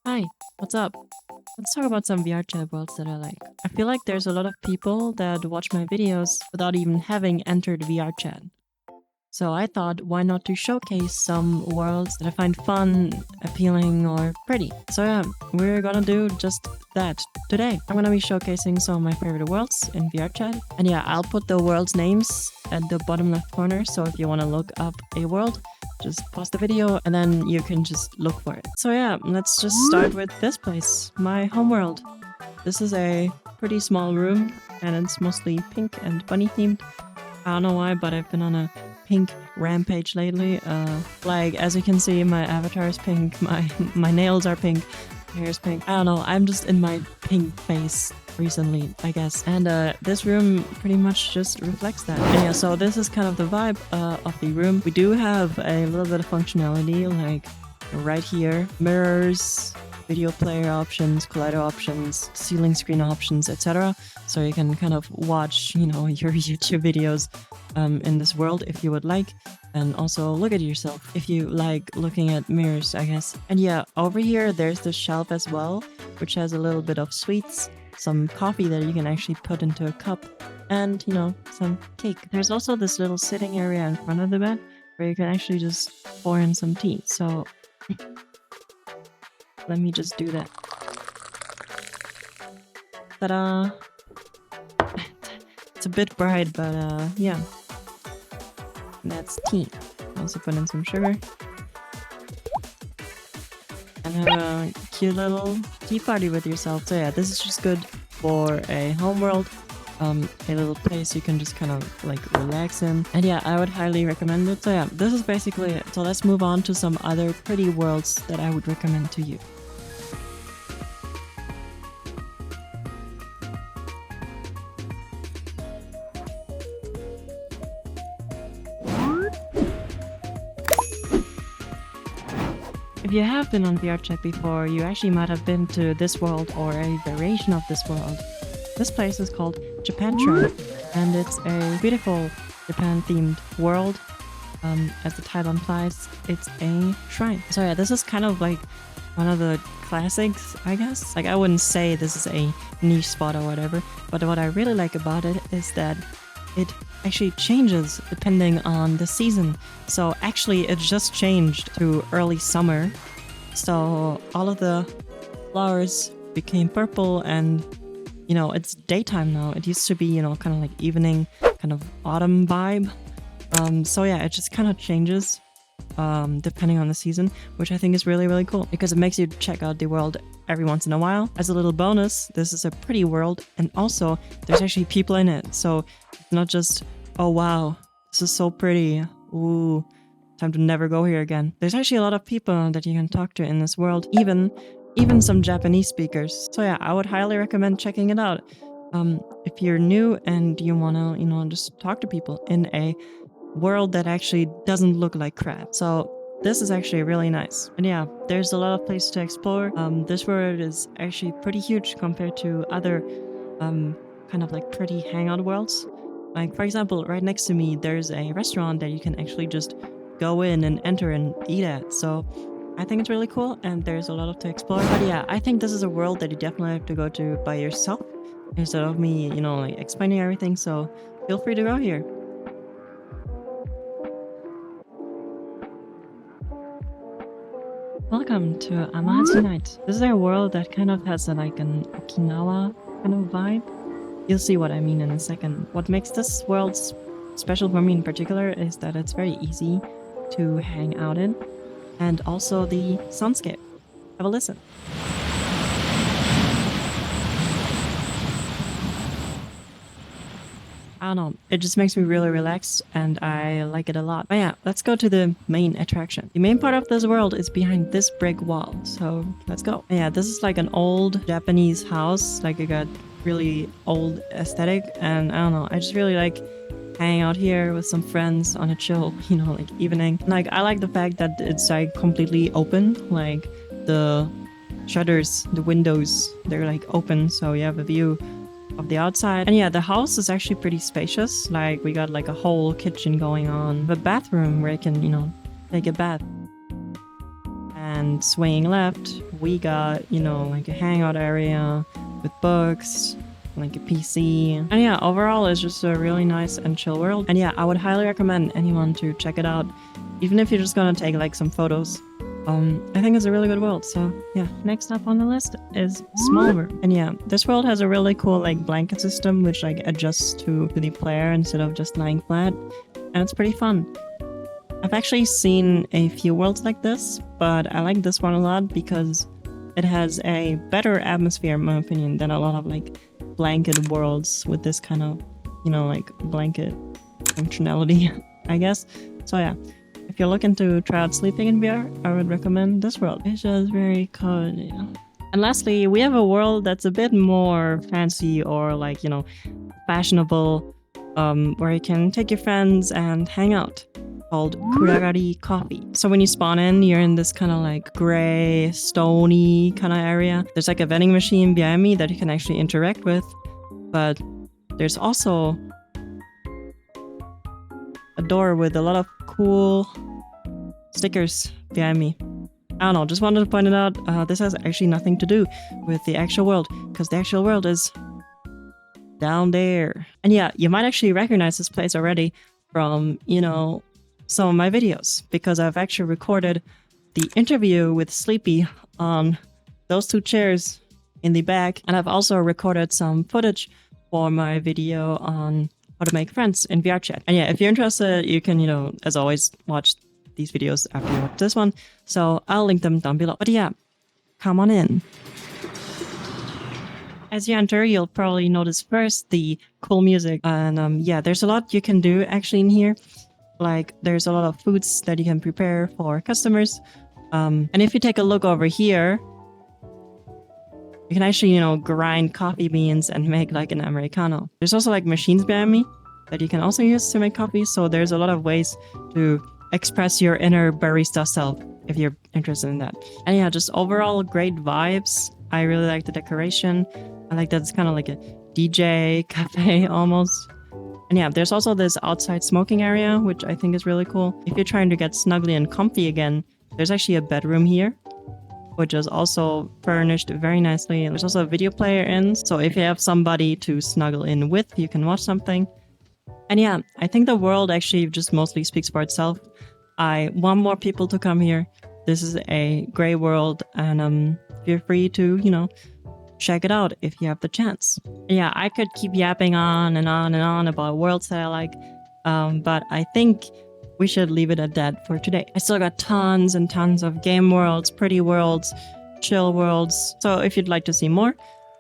Hi, what's up? Let's talk about some VRChat worlds that I like. I feel like there's a lot of people that watch my videos without even having entered VRChat. So I thought, why not to showcase some worlds that I find fun, appealing, or pretty. So yeah, we're gonna do just that today. I'm gonna be showcasing some of my favorite worlds in VRChat. And yeah, I'll put the world's names at the bottom left corner, so if you wanna look up a world, just pause the video and then you can just look for it. So yeah, let's just start with this place, my homeworld. This is a pretty small room and it's mostly pink and bunny themed. I don't know why, but I've been on a pink rampage lately. Like, as you can see, my avatar is pink, my nails are pink, my hair is pink. I don't know, I'm just in my pink face recently, I guess. And this room pretty much just reflects that. And yeah, so this is kind of the vibe of the room. We do have a little bit of functionality, like right here, mirrors, video player options, collider options, ceiling screen options, etc. So you can kind of watch, you know, your YouTube videos in this world if you would like, and also look at yourself if you like looking at mirrors, I guess. And yeah, over here there's the shelf as well, which has a little bit of sweets, some coffee that you can actually put into a cup, and, you know, some cake. There's also this little sitting area in front of the bed where you can actually just pour in some tea. So let me just do that. Ta-da! It's a bit bright, but yeah. That's tea. Also put in some sugar. And have a cute little tea party with yourself. So yeah, this is just good for a homeworld. A little place you can just kind of like relax in. And yeah, I would highly recommend it. So yeah, this is basically it. So let's move on to some other pretty worlds that I would recommend to you. If you have been on VRChat before, you actually might have been to this world or a variation of this world. This place is called Japan Shrine, and it's a beautiful Japan-themed world. As the title implies, it's a shrine. So yeah, this is kind of like one of the classics, I guess. Like, I wouldn't say this is a niche spot or whatever, but what I really like about it is that it actually changes depending on the season. So actually it just changed to early summer. So all of the flowers became purple and, you know, it's daytime now. It used to be, you know, kind of like evening, kind of autumn vibe. So yeah, it just kind of changes depending on the season, which I think is really, really cool because it makes you check out the world every once in a while. As a little bonus, this is a pretty world, and also there's actually people in it. So it's not just, oh wow, this is so pretty, ooh, time to never go here again. There's actually a lot of people that you can talk to in this world, even some Japanese speakers. So yeah, I would highly recommend checking it out. If you're new and you wanna, you know, just talk to people in a world that actually doesn't look like crap. So this is actually really nice. And yeah, there's a lot of places to explore. This world is actually pretty huge compared to other kind of like pretty hangout worlds. Like, for example, right next to me, there's a restaurant that you can actually just go in and enter and eat at. So I think it's really cool and there's a lot to explore. But yeah, I think this is a world that you definitely have to go to by yourself instead of me, you know, like explaining everything. So feel free to go here. Welcome to Amahaji Night. This is a world that kind of has like an Okinawa kind of vibe. You'll see what I mean in a second. What makes this world special for me in particular is that it's very easy to hang out in, and also the soundscape. Have a listen. I don't know, it just makes me really relaxed and I like it a lot. But yeah, let's go to the main attraction. The main part of this world is behind this brick wall, so let's go. Yeah, this is like an old Japanese house, like it got really old aesthetic, and I don't know, I just really like hanging out here with some friends on a chill, you know, like evening. Like, I like the fact that it's like completely open, like the shutters, the windows, they're like open, so you have a view of the outside. And yeah, the house is actually pretty spacious. Like, we got like a whole kitchen going on, a bathroom where you can, you know, take a bath. And and swinging left, we got, like a hangout area with books, like a PC. And yeah, overall it's just a really nice and chill world. And yeah, I would highly recommend anyone to check it out, even if you're just gonna take like some photos. I think it's a really good world. So yeah, next up on the list is Smallver. And yeah, this world has a really cool like blanket system which like adjusts to the player instead of just lying flat, and it's pretty fun. I've actually seen a few worlds like this, but I like this one a lot because it has a better atmosphere in my opinion than a lot of like blanket worlds with this kind of, like blanket functionality, I guess. So yeah, if you're looking to try out sleeping in VR, I would recommend this world. It's just very cozy. And lastly, we have a world that's a bit more fancy or like, fashionable, where you can take your friends and hang out, called KURAGARI Coffee. So when you spawn in, you're in this kind of like gray, stony kind of area. There's like a vending machine behind me that you can actually interact with, but there's also a door with a lot of cool stickers behind me. I don't know, just wanted to point it out. This has actually nothing to do with the actual world, because the actual world is down there. And yeah, you might actually recognize this place already from, some of my videos, because I've actually recorded the interview with Sleepy on those two chairs in the back, and I've also recorded some footage for my video on how to make friends in VRChat. And yeah, if you're interested, you can, as always, watch these videos after you watch this one, so I'll link them down below. But yeah, come on in. As you enter, you'll probably notice first the cool music, and yeah, there's a lot you can do actually in here. Like, there's a lot of foods that you can prepare for customers. And if you take a look over here, you can actually, grind coffee beans and make like an Americano. There's also like machines behind me that you can also use to make coffee. So there's a lot of ways to express your inner barista self if you're interested in that. And yeah, just overall great vibes. I really like the decoration. I like that it's kind of like a DJ cafe almost. And yeah, there's also this outside smoking area, which I think is really cool. If you're trying to get snuggly and comfy again, there's actually a bedroom here, which is also furnished very nicely. There's also a video player in, so if you have somebody to snuggle in with, you can watch something. And yeah, I think the world actually just mostly speaks for itself. I want more people to come here. This is a great world, and feel free to, check it out if you have the chance. Yeah, I could keep yapping on and on and on about worlds that I like, but I think we should leave it at that for today. I still got tons and tons of game worlds, pretty worlds, chill worlds. So if you'd like to see more,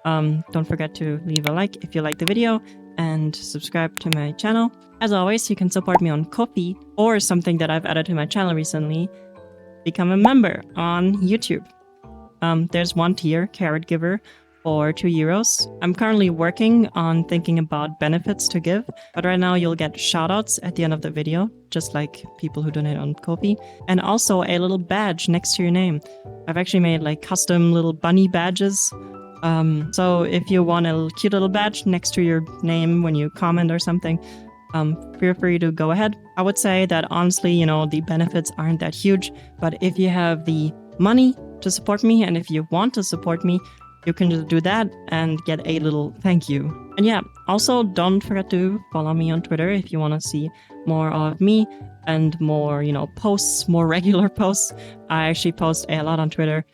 don't forget to leave a like if you like the video and subscribe to my channel. As always, you can support me on Ko-fi, or something that I've added to my channel recently, become a member on YouTube. There's one tier, Carrot Giver, for €2. I'm currently working on thinking about benefits to give, but right now you'll get shoutouts at the end of the video, just like people who donate on Ko-fi, and also a little badge next to your name. I've actually made like custom little bunny badges. So if you want a cute little badge next to your name when you comment or something, feel free to go ahead. I would say that honestly, the benefits aren't that huge, but if you have the money to support me, and if you want to support me, you can just do that and get a little thank you. And yeah, also don't forget to follow me on Twitter if you want to see more of me and more, posts, more regular posts. I actually post a lot on Twitter.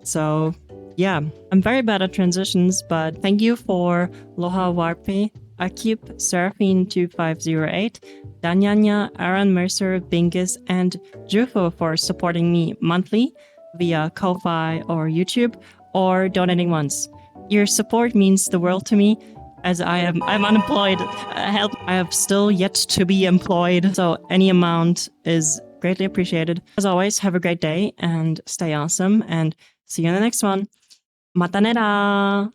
So yeah, I'm very bad at transitions, but thank you for Loha Warpe, Akip, Seraphine2508, Danyanya, Aaron Mercer, Bingus, and Jufo for supporting me monthly via Ko-fi or YouTube, or donating once. Your support means the world to me, as I'm unemployed. I have still yet to be employed, so any amount is greatly appreciated. As always, have a great day and stay awesome, and see you in the next one. Mata nera!